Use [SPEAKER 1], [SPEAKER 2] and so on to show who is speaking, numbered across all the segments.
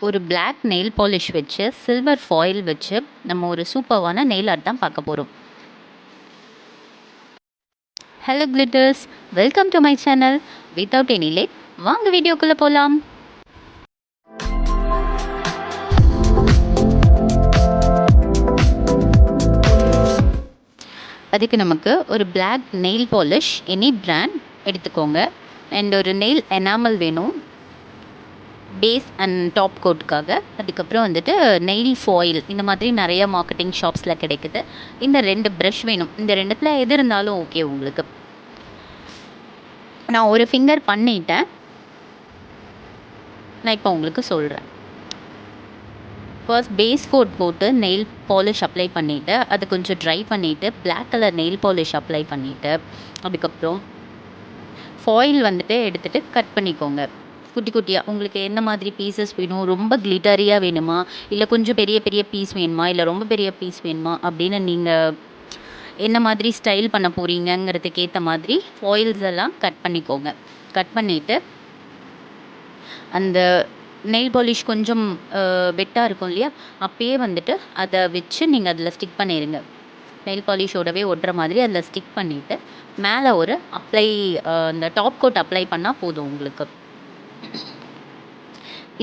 [SPEAKER 1] ஒரு black nail polish வச்சு silver foil வச்சு நம்ம ஒரு சூப்பர்வான நெயில் ஆர்ட் தான் பார்க்க போகிறோம். Hello glitters, welcome to my channel. Without any late வாங்க வீடியோக்குள்ளே போகலாம். அதுக்கு நமக்கு ஒரு black nail polish any brand எடுத்துக்கோங்க. அண்ட் ஒரு நெயில் எனாமல் வேணும் பேஸ் அண்ட் டாப் கோட்டுக்காக. அதுக்கப்புறம் வந்துட்டு நெயில் ஃபாயில் இந்த மாதிரி நிறைய மார்க்கெட்டிங் ஷாப்ஸில் கிடைக்குது. இந்த 2 ப்ரஷ் வேணும். இந்த 2த்தில் எது இருந்தாலும் ஓகே உங்களுக்கு. நான் ஒரு ஃபிங்கர் பண்ணிட்டேன். நான் இப்போ உங்களுக்கு சொல்கிறேன். ஃபர்ஸ்ட் பேஸ் கோட் போட்டு நெயில் பாலிஷ் அப்ளை பண்ணிவிட்டு அது கொஞ்சம் ட்ரை பண்ணிவிட்டு black colour nail polish apply பண்ணிவிட்டு அதுக்கப்புறம் ஃபாயில் வந்துட்டு எடுத்துகிட்டு கட் பண்ணிக்கோங்க குட்டி குட்டியாக. உங்களுக்கு என்ன மாதிரி பீசஸ் வேணும், ரொம்ப கிளிட்டரியாக வேணுமா, இல்லை கொஞ்சம் பெரிய பெரிய பீஸ் வேணுமா, இல்லை ரொம்ப பெரிய பீஸ் வேணுமா அப்படின்னு நீங்கள் என்ன மாதிரி ஸ்டைல் பண்ண போகிறீங்கிறதுக்கு ஏற்ற மாதிரி ஃபாயில்ஸ் எல்லாம் கட் பண்ணிக்கோங்க. கட் பண்ணிவிட்டு அந்த நெயில் பாலிஷ் கொஞ்சம் வெட்டாக இருக்கும் இல்லையா, அப்பயே வந்துட்டு அதை வச்சு நீங்கள் அதில் ஸ்டிக் பண்ணிடுங்க. நெயில் பாலிஷோடவே ஒட்டுற மாதிரி அதில் ஸ்டிக் பண்ணிவிட்டு மேலே ஒரு அப்ளை அந்த டாப் கோட் அப்ளை பண்ணால் போதும் உங்களுக்கு.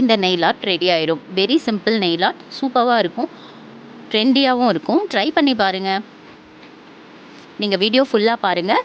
[SPEAKER 1] இந்த நெயில் ஆர்ட் ரெடி ஆயிடும். வெரி சிம்பிள் நெயில் ஆர்ட், சூப்பராக இருக்கும், ட்ரெண்டியாகவும் இருக்கும். ட்ரை பண்ணி பாருங்கள். நீங்கள் வீடியோ ஃபுல்லாக பாருங்கள்.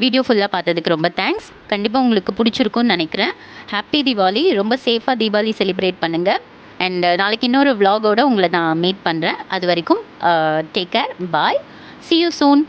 [SPEAKER 1] வீடியோ ஃபுல்லாக பார்த்ததுக்கு ரொம்ப தேங்க்ஸ். கண்டிப்பாக உங்களுக்கு பிடிச்சிருக்கும்னு நினைக்கிறேன். ஹாப்பி தீபாவளி. ரொம்ப சேஃபாக தீபாவளி செலிப்ரேட் பண்ணுங்கள். அண்ட் நாளைக்கு இன்னொரு vlog-ஓட உங்களை நான் மீட் பண்ணுறேன். அது வரைக்கும் take care. Bye. See you soon.